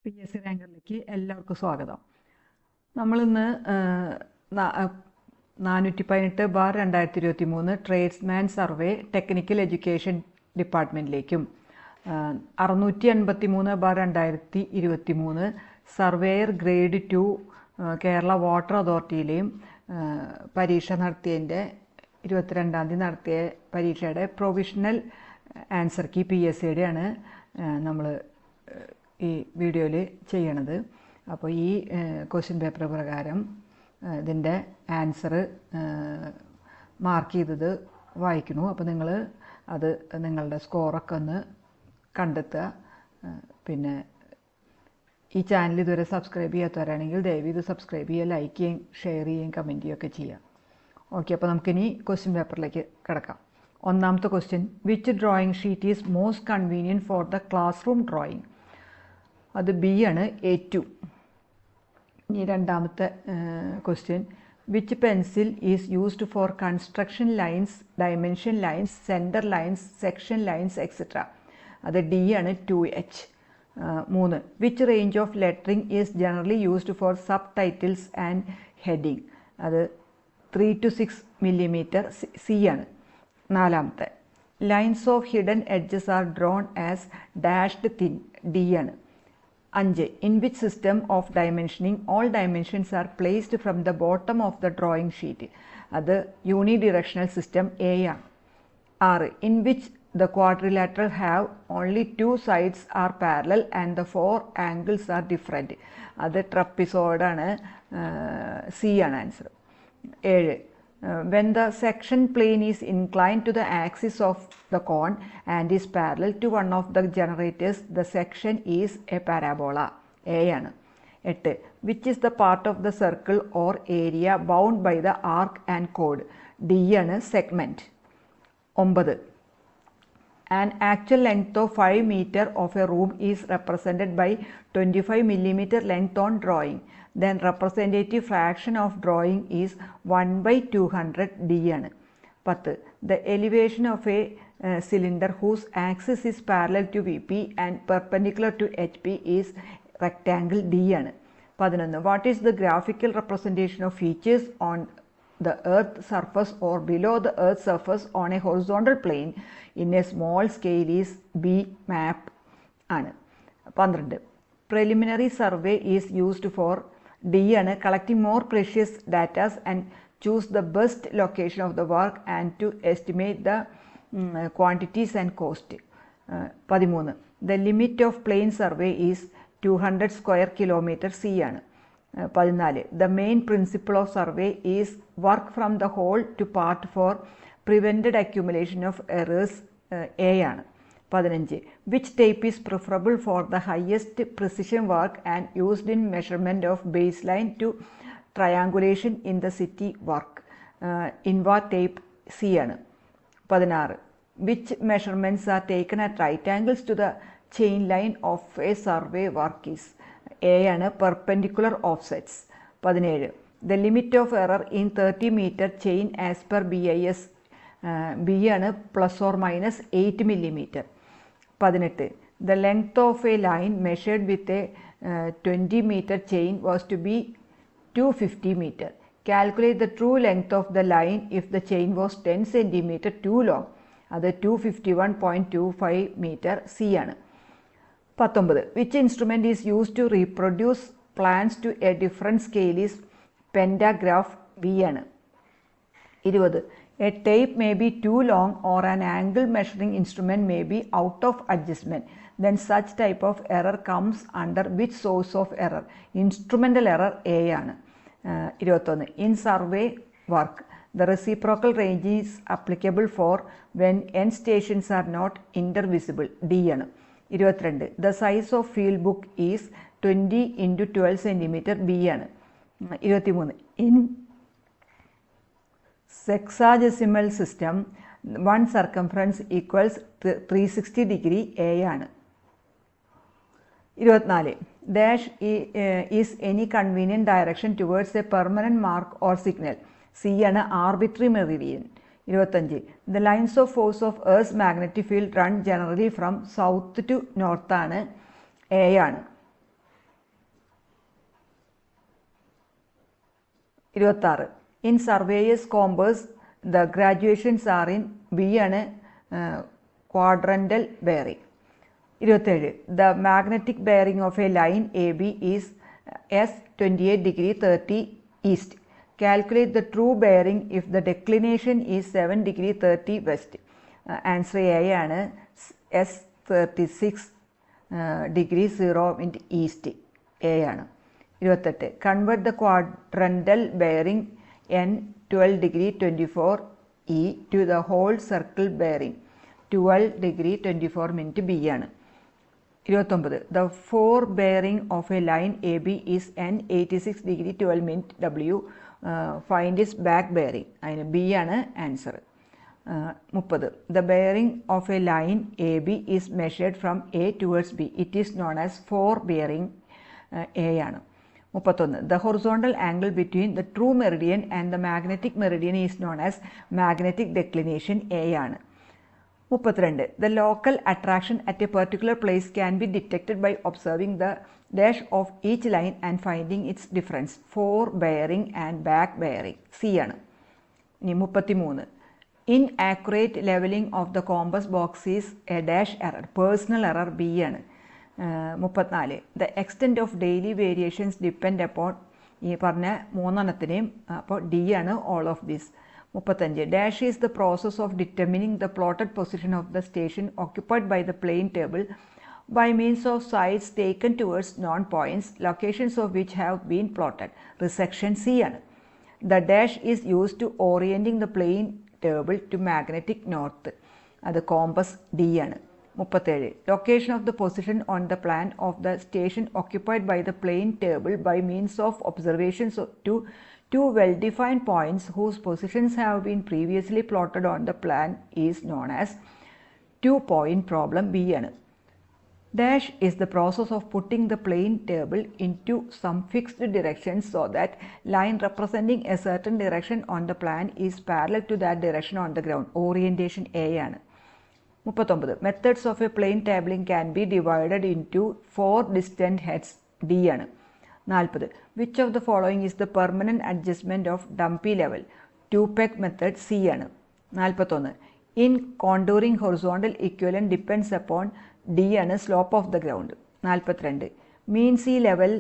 PSC റാങ്കറിലേക്ക് എല്ലാവർക്കും സ്വാഗതം. നമ്മളിന്ന് 418/2023 ട്രേഡ്സ്മാൻ സർവേ ടെക്നിക്കൽ എഡ്യൂക്കേഷൻ ഡിപ്പാർട്ട്മെൻറ്റിലേക്കും 653/2023 സർവേയർ ഗ്രേഡ് 2 കേരള വാട്ടർ അതോറിറ്റിയിലെയും പരീക്ഷ നടത്തിയതിൻ്റെ 22-ാം തീയതി നടത്തിയ പരീക്ഷയുടെ പ്രൊവിഷണൽ ആൻസർ കീ PSCയുടെയാണ് നമ്മൾ ഈ വീഡിയോയിൽ ചെയ്യണത്. അപ്പോൾ ഈ ക്വസ്റ്റ്യൻ പേപ്പർ പ്രകാരം ഇതിൻ്റെ ആൻസർ മാർക്ക് ചെയ്തത് വായിക്കണു. അപ്പോൾ നിങ്ങൾ അത് നിങ്ങളുടെ സ്കോറൊക്കെ ഒന്ന് കണ്ടെത്തുക. പിന്നെ ഈ ചാനൽ ഇതുവരെ സബ്സ്ക്രൈബ് ചെയ്യാത്തവരാണെങ്കിൽ ദയവ് ഇത് സബ്സ്ക്രൈബ് ചെയ്യുക, ലൈക്ക് ചെയ്യുകയും ഷെയർ ചെയ്യുകയും കമൻറ്റ് ചെയ്യുകയൊക്കെ ചെയ്യാം. ഓക്കെ, അപ്പോൾ നമുക്കിനി ക്വസ്റ്റ്യൻ പേപ്പറിലേക്ക് കിടക്കാം. ഒന്നാമത്തെ question, which drawing sheet is most convenient for the class room drawing? അത് ബി ആണ്, A2. ഇനി രണ്ടാമത്തെ question, which pencil is used for construction lines, dimension lines, centre lines, section lines etcetera? അത് ഡി ആണ്, 2H. 3, which range of lettering is generally used for sub titles and heading? അത് 3 to 6 millimeter, C ആണ്. നാലാമത്തെ, lines of hidden edges are drawn as dashed thin, D ആണ്. 5, in which system of dimensioning all dimensions are placed from the bottom of the drawing sheet? അത് unidirectional system A ആണ്. 6, in which the quadrilateral have only 2 sides are parallel and the 4 angles are different? അത് trapezoid ആണ്, C ആണ് answer. 7, when the section plane is inclined to the axis of the cone and is parallel to one of the generators, the section is a parabola, A ആണ്. 8, which is the part of the circle or area bound by the arc and chord? D ആണ്, segment. 9, an actual length of 5 meter of a room is represented by 25 millimeter length on drawing. Then representative fraction of drawing is 1/200, D ആണ്. 10, the elevation of a cylinder whose axis is parallel to VP and perpendicular to HP is rectangle, D ആണ്. 11, what is the graphical representation of features on the earth surface or below the earth surface on a horizontal plane in a small scale is B, map ആണ്. 12, preliminary survey is used for, D ആണ്, collecting more precious data and choose the best location of the work and to estimate the quantities and cost. 13, the limit of plane survey is 200 square kilometer, C ആണ്. 14, the main principle of survey is work from the whole to part for prevented accumulation of errors, A ആണ്. 15, which type is preferable for the highest precision work and used in measurement of baseline to triangulation in the city work? INVA type, C ആണ്. 16, which measurements are taken at right angles to the chain line of a survey work is? A ആണ്, perpendicular offsets. 17, the limit of error in 30 meter chain as per BIS, B ആണ്, plus or minus 8 millimeter. 18, the length of a line measured with a 20 meter chain was to be 250 meter. Calculate the true length of the line if the chain was 10 centimeter too long. അത് 251.25 meter, C ആണ്. 19, which instrument is used to reproduce plans to a different scale is pentagraph, B ആണ്. 20, a tape may be too long or an angle measuring instrument may be out of adjustment. Then such type of error comes under which source of error? Instrumental error, A ആണ്. 21, in survey work, the reciprocal range is applicable for when end stations are not intervisible, D ആണ്. 22, the size of field book is 20 into 12 centimeter, B ആണ്. 23, in sexagesimal system, one circumference equals 360 degree, A ആണ്. 24, dash is any convenient direction towards a permanent mark or signal, C ആണ്, arbitrary meridian. 25, the lines of force of Earth's magnetic field run generally from south to north ആണ്, A ആണ്. 26. In surveyors compass the graduations are in B ആണ് quadrantal bearing. 27. The magnetic bearing of a line AB is S 28 degree 30 east. Calculate the true bearing if the declination is 7 degree 30 west. Answer A ആണ് S 36 degree 0 east. A ആണ്. 28. Convert the quadrantal bearing N 12 degree 24 E to the whole circle bearing 12 degree 24 B ആണ്. 29. The fore bearing of a line AB is N 86 degree 12 W. Find its back bearing. അതിന് B ആണ് answer. 30. The bearing of a line AB is measured from A towards B. It is known as fore bearing. A ആണ്. 31. The horizontal angle between the true meridian and the magnetic meridian is known as magnetic declination. A ആണ്. 32. The local attraction at a particular place can be detected by observing the dash of each line and finding its difference. Fore bearing and back bearing. C ആണ്. ഇനി 33. Inaccurate leveling of the compass box is a dash error. Personal error. B ആണ്. 34. The extent of daily variations depend upon ഈ പറഞ്ഞ മൂന്നെണ്ണത്തിനെയും. അപ്പോൾ D ആണ് all of this. 35. Dash is the process of determining the plotted position of the station occupied by the plane table by means of sides taken towards known points, locations of which have been plotted. Resection. C ആണ്. The dash is used to orienting the plane table to magnetic north. അത് compass. D ആണ്. 37. Location of the position on the plan of the station occupied by the plane table by means of observations to two well-defined points whose positions have been previously plotted on the plan is known as two-point problem. B ആണ്. Dash is the process of putting the plane table into some fixed direction so that line representing a certain direction on the plan is parallel to that direction on the ground. Orientation. A ആണ്. 39. Methods of a plane tabling can be divided into 4 distant heads. D ആണ്. 40. Which of the following is the permanent adjustment of dumpy level? Two-peg method. C ആണ്. 41. In contouring horizontal equivalent depends upon D ആണ് slope of the ground. 42. Mean sea level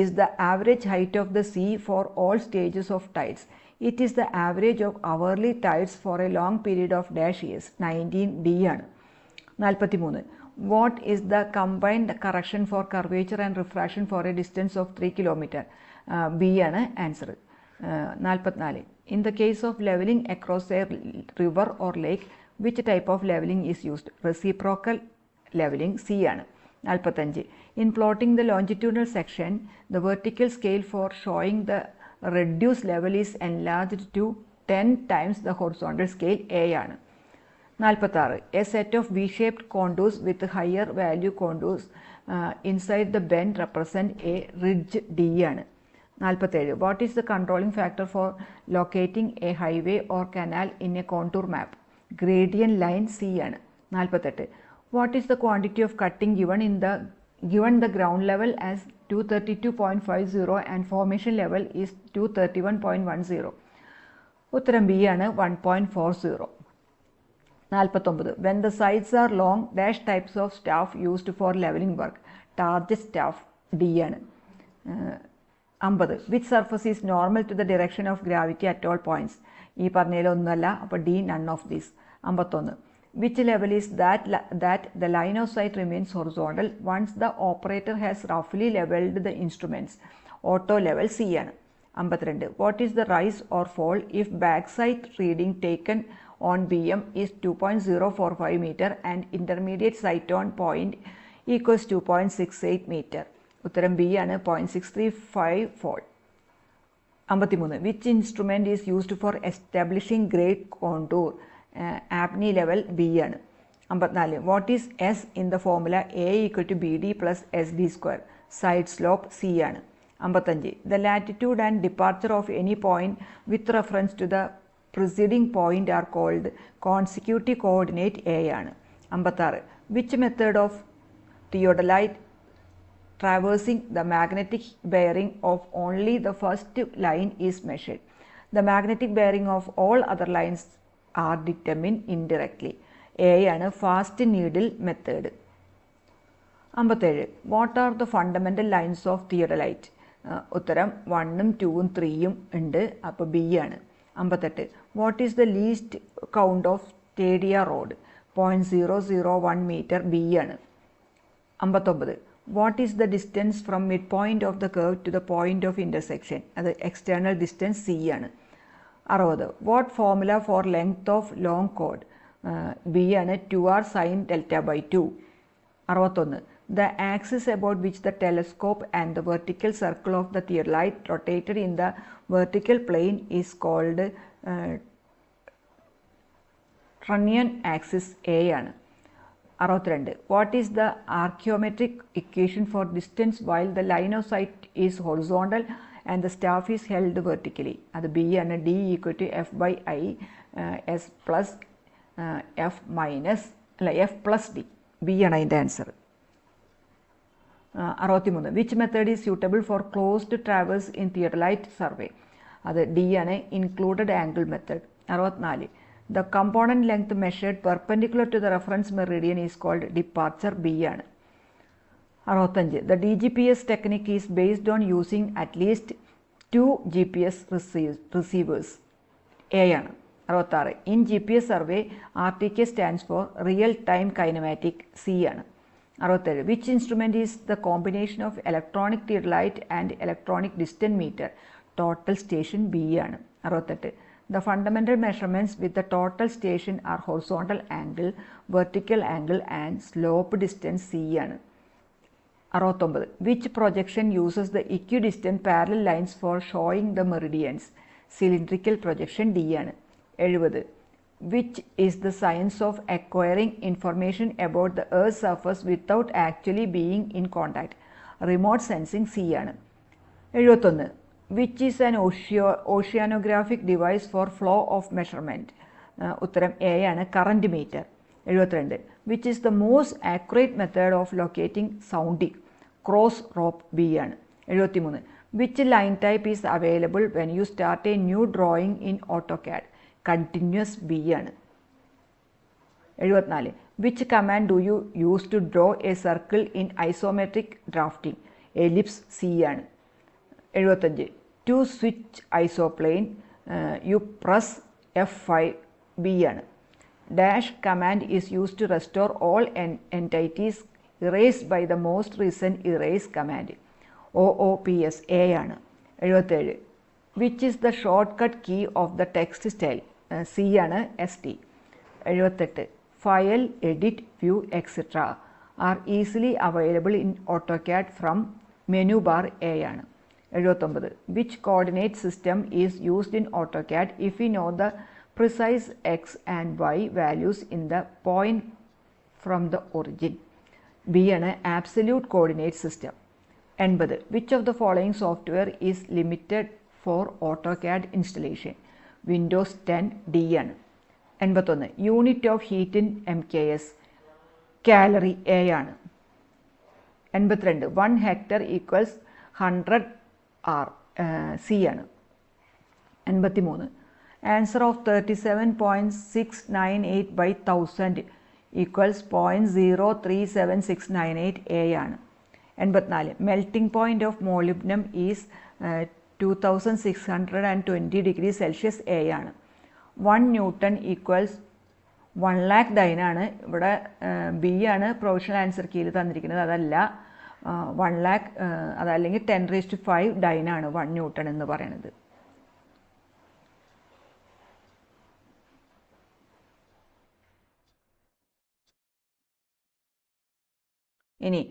is the average height of the sea for all stages of tides. It is the average of hourly tides for a long period of dash years. 19. D ആണ്. 43. What is the combined correction for curvature and refraction for a distance of 3 km? B ആണ് answer. 44. In the case of leveling across a river or lake, which type of leveling is used? Reciprocal leveling. C ആണ്. 45. In plotting the longitudinal section, the vertical scale for showing the reduced level is enlarged to 10 times the horizontal scale. A ആണ്. 46. A set of V-shaped contours with higher value contours inside the bend represent a ridge. D ആണ്. 47. What is the controlling factor for locating a highway or canal in a contour map? Gradient line. C ആണ്. 48. What is the quantity of cutting given the ground level as 232.50 and formation level is 231.10? ഉത്തരം B ആണ് 1.40. 49. When the sides are long, dash types of staff used for leveling work? Target staff. D ആണ്. 50. Which surface is normal to the direction of gravity at all points? ഈ പറഞ്ഞതിലൊന്നുമല്ല. അപ്പോൾ D none of these. 51. Which level is that the line of sight remains horizontal once the operator has roughly leveled the instruments? Auto level. C ആണ്. 52. What is the rise or fall if backside reading taken on BM is 2.045 meter and intermediate sight on point equals 2.68 meter? ഉത്തരം B ആണ് 0.635 fall. 53. Which instrument is used for establishing grade contour? Abney level. B ആണ്. 54. What is S in the formula A equal to BD plus SD square? Side slope. C ആണ്. 55. The latitude and departure of any point with reference to the preceding point are called consecutive coordinate. A ആണ്. 56. Which method of traversing the magnetic bearing of only the first line is measured. The magnetic bearing of all other lines are determined indirectly. A ആണ് fast needle method. 57. What are the fundamental lines of theodolite? ഉത്തരം 1ഉം 2ഉം 3ഉം ഉണ്ട്, അപ്പോൾ B ആണ്. 58. What is the least count of stadia rod? 0.001 metre, B ആണ്. 59. What is the distance from mid point of the curve to the point of intersection? അത് external distance, C ആണ്. 60. What formula for length of long കോഡ്? B ആണ്, 2r sin delta/2. 61. The axis about which the telescope and the vertical circle of the theodolite rotated in the vertical plane is called Trunnion axis, A ആണ്. 62. What is the archaeometric equation for distance while the line of sight is horizontal and the staff is held vertically? അത് B ആണ്, D = F/I S plus F minus F plus D. B ആണ് അതിൻ്റെ answer. 63. Which method is suitable for closed traverse in theodolite survey? അത് D ആണ്, included angle method. 64. The component length measured perpendicular to the reference meridian is called departure, B ആണ്. 65. The DGPS technique is based on using at least 2 GPS receivers, A ആണ്. 66. In GPS survey, RTK stands for real time kinematic, C ആണ്. 67. Which instrument is the combination of electronic theodolite and electronic distance meter? Total station, B ആണ്. 68. The fundamental measurements with the total station are horizontal angle, vertical angle and slope distance, C ആണ്. 69. Which projection uses the equidistant parallel lines for showing the meridians? Cylindrical projection, D ആണ്. 70. Which is the science of acquiring information about the Earth's surface without actually being in contact? Remote sensing, C ആണ്. 71. Which is an oceanographic device for flow of measurement? ഉത്തരം A ആണ്, current metre. 72. Which is the most accurate method of locating sounding? Cross rope, B ആണ്. 73. Which line type is available when you start a new drawing in AutoCAD? Continuous, B ആണ്. 74. Which command do you use to draw a circle in isometric drafting? Ellipse, C ആണ്. 75. To switch isoplane, you press F5, B ആണ്. Dash command is used to restore all entities erased by the most recent erase command. OOPS, A ആണ്. 77. Which is the shortcut key of the text style? C ആണ്, ST. 78. File, edit, view, etc. are easily available in AutoCAD from menu bar, A ആണ്. 79. Which coordinate system is used in AutoCAD if we know the precise x and y values in the point from the origin? B ആണ്, absolute coordinate system. 80. Which of the following software is limited for AutoCAD installation? Windows 10, D ആണ്. 81. Unit of heat in MKS? Calorie, A ആണ്. 82. 1 hectare equals 100 R, C ആണ്. 83. Answer of 37.698 by 1000 equals 0.037698, A ആണ്. 84. Melting point of molybdenum is 2620 degrees Celsius, A ആണ്. 1 Newton equals 1 lakh dyne ആണ്. ഇവിടെ B ആണ് provisional answer കീയിൽ തന്നിരിക്കുന്നത്, അതല്ല 1 lakh, അതല്ലെങ്കിൽ 10⁵ ഡൈൻ ആണ് 1 ന്യൂട്ടൺ എന്ന് പറയുന്നത്. ഇനി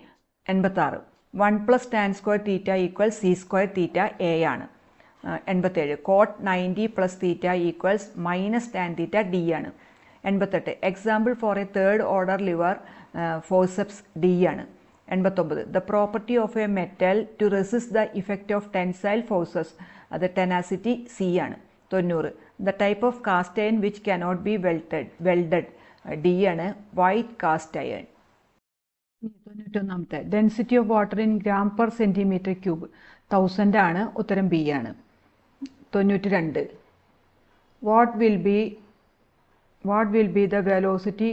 86. 1 + tan square theta equals c square theta, A ആണ്. 87. Cot 90 plus theta equals minus tan theta, D ആണ്. 88. Example for a third order lever forceps, D ആണ്. 89. The property of a metal to resist the effect of tensile forces, അത് tenacity, C ആണ്. 90. The type of cast iron which cannot be welded, D ആണ്, white cast iron. 91. Density of water in gram per centimetre cube 1000 ആണ്. ഉത്തരം B ആണ്. 92. What will be the velocity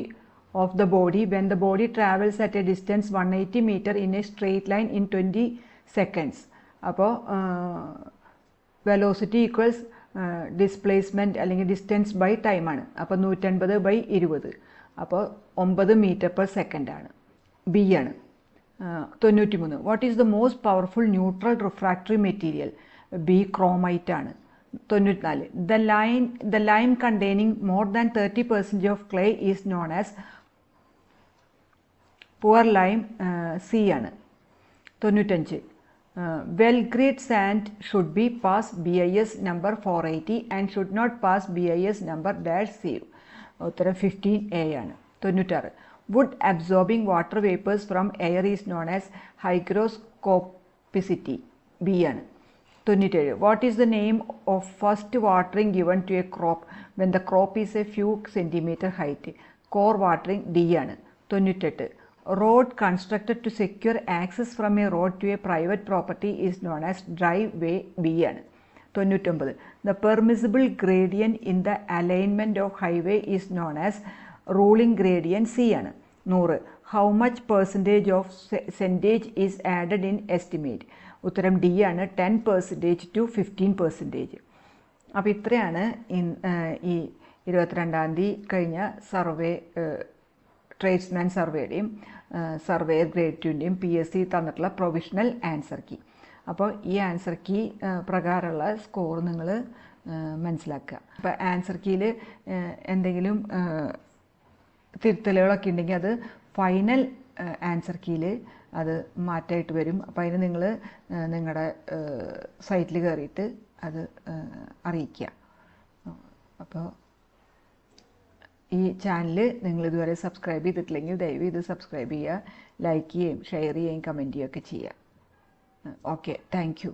of the body when the body travels at a distance 180 metre in a straight line in 20 seconds. അപ്പോൾ velocity equals displacement അല്ലെങ്കിൽ distance by ടൈമാണ്. അപ്പോൾ 150/20. അപ്പോൾ 9 metre per second ആണ്. B ആണ്. 93. What is the most powerful neutral refractory material? B chromite ആണ്. 94. The lime containing more than 30% of clay is known as poor lime. C ആണ്. 95. Well grade sand should be pass BIS number 480 and should not pass BIS number -0. ഉത്തരം 15A ആണ്. 96. Wood absorbing water vapors from air is known as hygroscopicity. B ആണ്. 97. What is the name of first watering given to a crop when the crop is a few centimeter height? Core watering. D ആണ്. 98. Road constructed to secure access from a road to a private property is known as driveway. B ആണ്. 99. The permissible gradient in the alignment of highway is known as ruling gradient. C ആണ്. 100. How much percentage of percentage is added in estimate? ഉത്തരം D ആണ്. 10% to 15%. അപ്പോൾ ഇത്രയാണ് ഈ 22-ാം തീയതി കഴിഞ്ഞ സർവേ, ട്രേഡ്സ്മാൻ സർവേയുടെയും സർവേയർ ഗ്രേഡ് 2ൻ്റെയും PSC തന്നിട്ടുള്ള പ്രൊവിഷണൽ ആൻസർ കീ. അപ്പോൾ ഈ ആൻസർ കീ പ്രകാരമുള്ള സ്കോർ നിങ്ങൾ മനസ്സിലാക്കുക. അപ്പോൾ ആൻസർ കീയിൽ എന്തെങ്കിലും തിരുത്തലുകളൊക്കെ ഉണ്ടെങ്കിൽ അത് ഫൈനൽ ആൻസർ കീയിൽ അത് മാറ്റമായിട്ട് വരും. അപ്പോൾ അതിന് നിങ്ങൾ നിങ്ങളുടെ സൈറ്റിൽ കയറിയിട്ട് അത് അറിയിക്കുക. അപ്പോൾ ഈ ചാനൽ നിങ്ങൾ ഇതുവരെ സബ്സ്ക്രൈബ് ചെയ്തിട്ടില്ലെങ്കിൽ ദയവ് ഇത് സബ്സ്ക്രൈബ് ചെയ്യുക, ലൈക്ക് ചെയ്യുകയും ഷെയർ ചെയ്യുകയും കമൻറ്റ് ചെയ്യുകയൊക്കെ ചെയ്യുക. Okay, thank you.